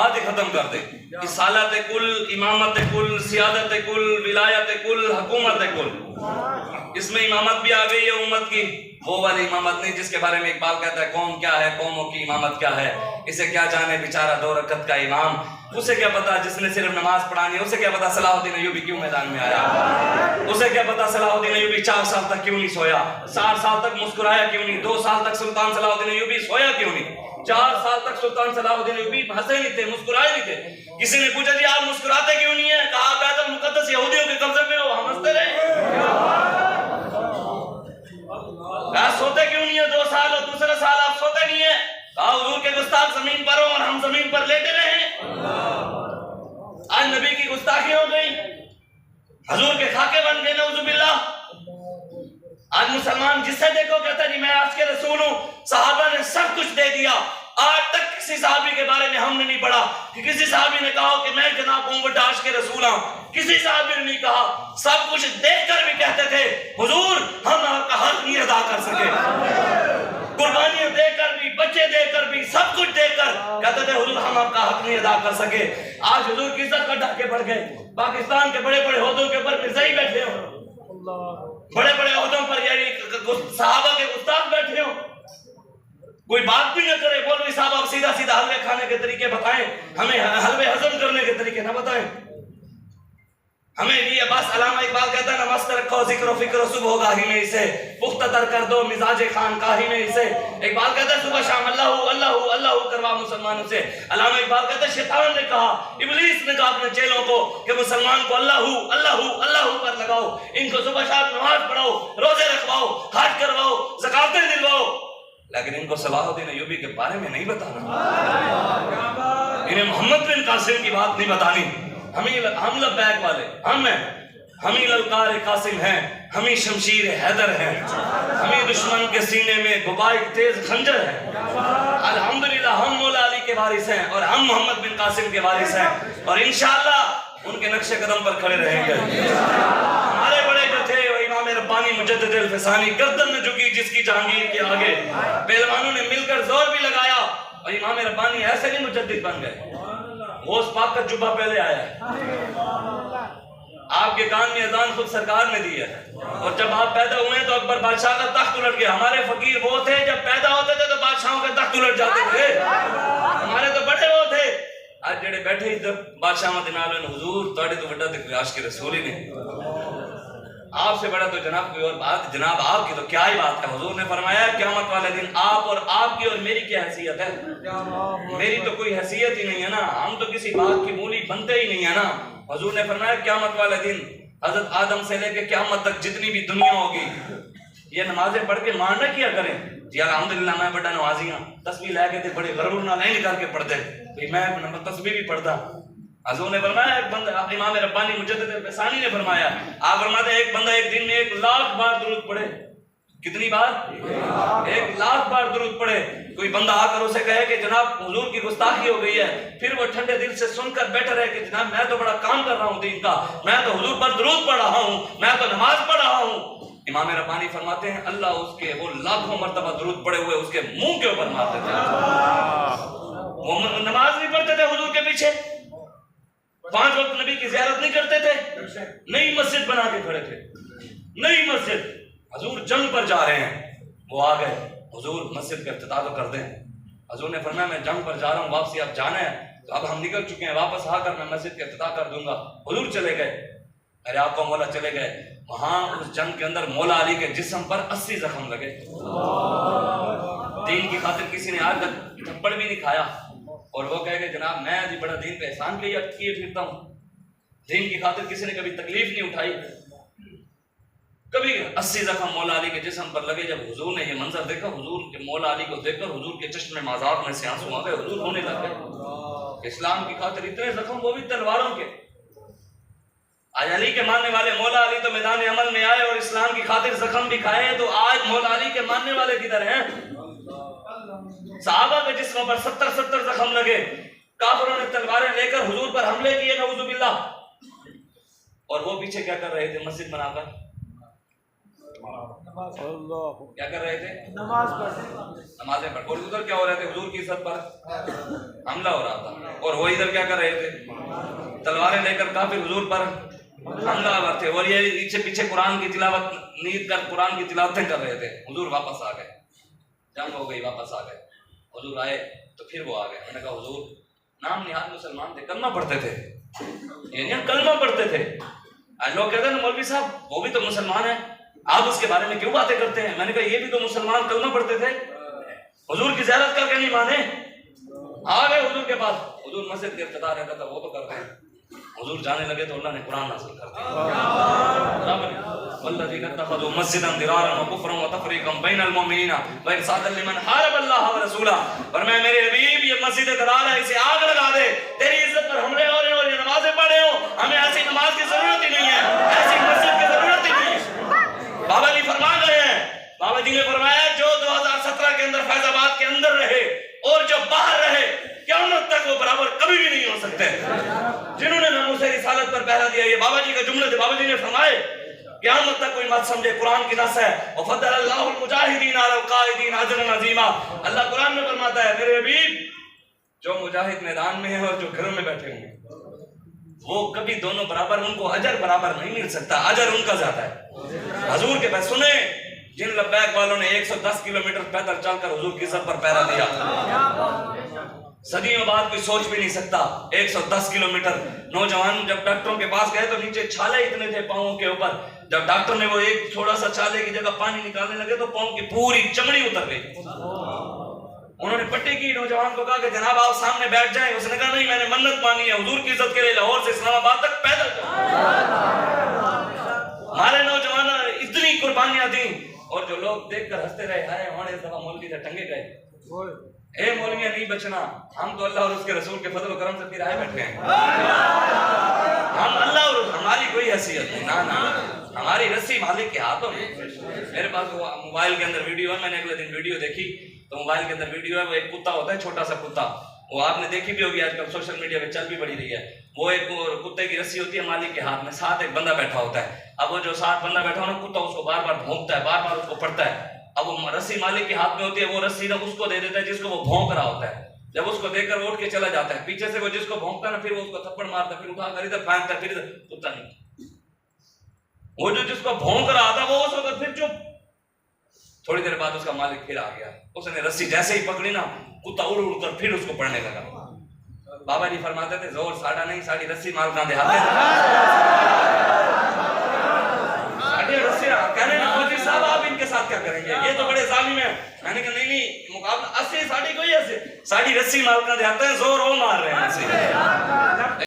بات ہی ختم کر دے. رسالت کل، امامت کل، سیادت کل، ولایت کل، حکومت کل. اس میں امامت بھی آ گئی ہے امت کی، وہ والی امامت نہیں جس کے بارے میں اقبال کہتا ہے قوم کیا ہے، قوموں کی امامت کیا ہے، اسے کیا جانے بیچارہ 2 رکعت کا امام. اسے کیا پتا جس نے صرف نماز پڑھانی ہے، اسے کیا پتا صلاح الدین ایوبی کیوں میدان میں آیا، اسے کیا پتا صلاح الدین ایوبی 4 سال تک کیوں نہیں سویا، 4 سال تک مسکرایا کیوں نہیں، 2 سال تک سلطان صلاح الدین ایوبی سویا کیوں نہیں، 4 سال تک سلطان صلاح الدین ایوبی ہنسے نہیں تھے، مسکرائے نہیں تھے. کسی نے پوچھا جی آپ مسکراتے کیوں نہیں ہیں، کہا بیت المقدس یہودیوں کے قبضے میں ہو، ہم ہنستے رہے. کہا سوتے کیوں نہیں ہے 2 سال اور دوسرے سال آپ سوتے نہیں ہیں، کہا حضور کے گستاخ زمین پر ہوں اور ہم زمین پر لیٹے رہے. آج نبی کی گستاخی ہو گئی، حضور کے خاکے بن گئے نعوذ باللہ. آج مسلمان جس سے دیکھو کہتا ہے جی میں آج کے رسول ہوں، صحابہ نے سب کچھ دے دیا. آج تک کسی صحابی کے بارے میں ہم نے نہیں پڑھا کہ کسی صحابی نے کہا کہ میں جناب اومبٹاش کے رسول ہوں، کسی صحابی نے نہیں کہا. سب کچھ دیکھ کر بھی کہتے تھے حضور ہم آپ کا حق نہیں ادا کر سکے. قربانیاں دے کر بھی، بچے دے کر بھی، سب کچھ دے کر کہتے تھے حضور ہم آپ کا حق نہیں ادا کر سکے. آج حضور کی عزت پر ڈاکے پڑ گئے. پاکستان کے بڑے بڑے عہدوں کے اوپر مرزائی بیٹھے ہوں، بڑے بڑے عہدوں پر یعنی صحابہ کے گستاخ بیٹھے ہوں. کوئی بات بھی نہ کرے، مولوی صاحب آپ سیدھا سیدھا حلوے کھانے کے طریقے بتائیں، ہمیں حلوے ہضم کرنے کے طریقے نہ بتائیں. ہمیں یہ بس علامہ اقبال کہتا ہے نمست رکھو ذکر و فکر و صبح گاہی میں اسے پختہ تر کر دو مزاج خان کاہی میں اسے. اقبال کہتا ہے صبح شام اللہ اللہ اللہ کروا مسلمانوں سے. علامہ اقبال کہتا ہے شیطان نے کہا، ابلیس نے کہا اپنے چیلوں کو کہ مسلمان کو اللہ اللہ اللہ پر لگاؤ، ان کو صبح شام نماز پڑھاؤ، روزے رکھواؤ، حج کرواؤ، زکاتیں دلواؤ، لیکن ان کو صلاح الدین ایوبی کے بارے میں نہیں بتانا، انہیں محمد بن قاسم کی بات نہیں بتانی. ہم لبیک والے ہم ہیں، ہم ہی للکار قاسم ہیں، ہم ہی شمشیر حیدر ہیں، ہم ہی دشمن کے سینے میں گبائی تیز خنجر ہیں. الحمدللہ ہم مولا علی کے وارث ہیں اور ہم محمد بن قاسم کے وارث ہیں اور انشاءاللہ ان کے نقش قدم پر کھڑے رہیں گے. ہمارے بڑے جو تھے وہ امام ربانی مجدد الفسانی، گردن میں جھکی جس کی جہانگیر کے آگے. پہلوانوں نے مل کر زور بھی لگایا اور امام ربانی ایسے نہیں مجدد بن گئے. غوث پاک کا جبہ پہلے آیا ہے، آپ کے کان میں اذان خود سرکار نے دی ہے، اور جب آپ پیدا ہوئے تو اکبر بادشاہ کا تخت الٹ گیا. ہمارے فقیر وہ تھے جب پیدا ہوتے تھے تو بادشاہوں کے تخت الٹ جاتے تھے، ہمارے تو بڑے وہ تھے. آج جڑے بیٹھے ہی جب بادشاہ مدینہ میں حضور توڑے تو بڑا دیکھ عاشق کے رسول ہی نے، آپ سے بڑا تو جناب کوئی اور بات، جناب آپ کی تو کیا ہی بات ہے. حضور نے فرمایا قیامت والے دن آپ اور آپ کی اور میری کیا حیثیت ہے، میری تو کوئی حیثیت ہی نہیں ہے نا، ہم تو کسی بات کی مولی بنتے ہی نہیں ہے نا. حضور نے فرمایا قیامت والے دن حضرت آدم سے لے کے قیامت تک جتنی بھی دنیا ہوگی یہ نمازیں پڑھ کے مان نہ کیا کریں جی الحمدللہ میں بڑا نمازی ہوں، تسبیح لے کے بڑے غرور نہ نہیں نکال کے پڑھتے میں تسبیح بھی پڑھتا. حضور نے فرمایا ایک بندہ، امام ربانی مجدد الفسانی نے فرمایا، آپ فرماتے ہیں ایک بندہ ایک دن میں 1,00,000 بار درود پڑھے. کتنی بار؟ 1,00,000 بار درود پڑھے. کوئی بندہ آ کر اسے کہے کہ جناب حضور کی گستاخی ہو گئی ہے، پھر وہ ٹھنڈے دل سے سن کر بیٹھا رہے کہ جناب میں تو بڑا کام کر رہا ہوں دین کا، میں تو حضور پر درود پڑھ رہا ہوں، میں تو نماز پڑھ رہا ہوں. امام ربانی فرماتے ہیں اللہ اس کے وہ لاکھوں مرتبہ درود پڑے ہوئے اس کے منہ کے اوپر مارتے تھے. وہ نماز نہیں پڑھتے تھے حضور کے پیچھے، 5 وقت نبی کی زیارت نہیں کرتے تھے، نئی مسجد بنا کے کھڑے تھے، نئی مسجد. حضور جنگ پر جا رہے ہیں، وہ آ گئے، حضور مسجد کا افتتاح تو کر دیں. حضور نے فرمایا میں جنگ پر جا رہا ہوں، واپسی آپ جانا ہے تو اب ہم نکل چکے ہیں، واپس آ کر میں مسجد کا افتتاح کر دوں گا. حضور چلے گئے، ارے آپ کو مولا چلے گئے. وہاں اس جنگ کے اندر مولا علی کے جسم پر 80 زخم لگے. دین کی خاطر کسی نے آج تک تھپڑ بھی نہیں کھایا اور وہ کہے کہ جناب میں جی بڑا دین پہ احسان کیے پھرتا ہوں. دین کی خاطر کسی نے کبھی تکلیف نہیں اٹھائی. کبھی 80 زخم مولا علی کے جسم پر لگے. جب حضور نے یہ منظر دیکھا، حضور کے مولا علی کو دیکھ کر حضور کے چشم مازاد میں سے آنسو آ گئے. حضور ہونے لگ گئے. اسلام کی خاطر اتنے زخم، وہ بھی تلواروں کے. آج علی کے ماننے والے مولا علی تو میدان عمل میں آئے اور اسلام کی خاطر زخم بھی کھائے، تو آج مولا علی کے ماننے والے کدھر ہیں؟ صحابہ کے جسموں پر 70 زخم لگے. کافروں نے تلواریں لے کر حضور پر حملے کیے نعوذ باللہ، اور وہ پیچھے کیا کر رہے تھے؟ مسجد بنا کر کیا کر رہے تھے؟ نمازیں پڑھ. اور ادھر کیا ہو رہے تھے؟ حضور کی عزت پر حملہ ہو رہا تھا. اور وہ ادھر کیا کر رہے تھے؟ تلواریں لے کر کافر حضور پر حملہ آور تھے، اور یہ پیچھے پیچھے قرآن کی تلاوت نیت کر قرآن کی تلاوتیں کر رہے تھے. حضور واپس آ گئے، جنگ ہو گئی، واپس آ گئے. حضور آئے تو پھر وہ آ گئے. میں نے کہا حضور نام نہاد مسلمان تھے، کلمہ پڑھتے تھے، یعنی کلمہ پڑھتے تھے. لوگ کہتے ہیں مولوی صاحب وہ بھی تو مسلمان ہے، آپ اس کے بارے میں کیوں باتیں کرتے ہیں؟ میں نے کہا یہ بھی تو مسلمان کلمہ پڑھتے تھے، حضور کی زیارت کر کے نہیں مانے. آ گئے حضور کے پاس، حضور مسجد کے افتتاح رہتا تھا وہ تو کرتے ہیں. حضور جانے لگے تو اللہ نے قرآن نازل کر دیا. والذین اتخذوا مسجدا ضرارا وکفرا وتفریقا بین المؤمنین وارصادا لمن حارب اللہ ورسولہ. فرمایا میرے حبیب یہ مسجد ضرار ہے، اسے آگ لگا دے. تیری عزت پر حملے ہو رہے ہیں اور یہ نمازیں پڑھ رہے ہو، ہمیں ایسی نماز کی ضرورت ہی نہیں ہے، ایسی مسجد کی ضرورت ہی نہیں ہے. بابا جی فرما گئے ہیں، بابا جی نے فرمایا جو 2017 کے اندر فیض آباد کے اندر رہے اور جو باہر رہے قیامت تک وہ برابر کبھی بھی نہیں ہو سکتے. جنہوں نے ناموس رسالت پر پہرا دیا، یہ بابا جی کا جملے تھے. بابا جی نے فرمائے قیامت تک کوئی مت سمجھے قرآن کی نص ہے. وفضل اللہ المجاہدین علی القائدین اجرا عظیما. اللہ قرآن میں فرماتا ہے میرے حبیب جو مجاہد میدان میں ہے اور جو گھروں میں بیٹھے ہوئے وہ کبھی دونوں برابر، ان کو اجر برابر نہیں مل سکتا، اجر ان کا زیادہ ہے. حضور کے پاس سنیں جن لبیک والوں نے 110 کلومیٹر پیدل چل کر حضور کی عزت پر پہرا دیا، صدیوں بعد کوئی سوچ بھی نہیں سکتا. 110 کلومیٹر. نوجوان جب ڈاکٹروں کے پاس گئے تو نیچے چھالے اتنے تھے پاؤں کے اوپر. جب ڈاکٹر نے وہ ایک تھوڑا سا چھالے کی جگہ پانی نکالنے لگے تو پاؤں کی پوری چمڑی اتر گئی. انہوں نے پٹی کی، نوجوان کو کہا کہ جناب آپ سامنے بیٹھ جائیں. اس نے کہا نہیں میں نے منت مانی ہے حضور کی عزت کے لیے لاہور سے اسلام آباد تک پیدل ہمارے نوجوان اتنی قربانیاں دیں اور جو لوگ دیکھ کر ہنستے رہے ہائے ہمارے اس دفعہ مولوی سے ٹنگے گئے. اے مولویاں نہیں بچنا، ہم تو اللہ اور اس کے رسول کے فضل و کرم سے پھر آئے بیٹھے ہیں. ہم اللہ اور ہماری کوئی حیثیت نہیں، نہ ہماری رسی مالک کے ہاتھوں میں. میرے پاس وہ موبائل کے اندر ویڈیو ہے، میں نے اگلے دن ویڈیو دیکھی تو موبائل کے اندر ویڈیو ہے، وہ ایک کتا ہوتا ہے چھوٹا سا کتا، وہ آپ نے دیکھی بھی ہوگی آج کل سوشل میڈیا پہ چل بھی بڑی رہی ہے. وہ ایک کتے کی رسی ہوتی ہے مالک کے ہاتھ میں، ساتھ ایک بندہ بیٹھا ہوتا ہے. اب وہ جو ساتھ بندہ بیٹھا ہو نا کتا اس کو بار بار بھونکتا ہے، بار بار اس کو پڑتا ہے. اب وہ رسی مالک کے ہاتھ میں ہوتی ہے، وہ رسی نہ اس کو دے دیتا ہے جس کو وہ بھونک رہا ہوتا ہے. جب اس کو دیکھ کر اٹھ کے چلا جاتا ہے، پیچھے سے وہ جس کو بھونکتا ہے نا پھر وہ اس کو تھپڑ مارتا ہے، پھر اٹھا کر ادھر پھینکتا ہے، پھر ادھر. کتا نہیں، وہ جو جس کو بھونک رہا تھا وہ اس وقت پھر چپ. تھوڑی دیر بعد اس کا مالک پھر آ گیا، اس نے رسی جیسے ہی پکڑی نا کتا اڑ اڑ کر پھر اس کو پڑنے لگا. بابا جی فرماتے تھے زور ساڑھا نہیں، ساڑھی رسی مالکاں دے ہاتھ کہنے لگا مولوی صاحب آپ ان کے ساتھ کیا کریں گے، یہ تو بڑے ظالم ہیں. میں نے کہا نہیں مقابلہ اسی ساڑھی کوئی ایسے ساڑھی رسی مالکاں دے ہاتھ ہیں، زور وہ مار رہے ہیں.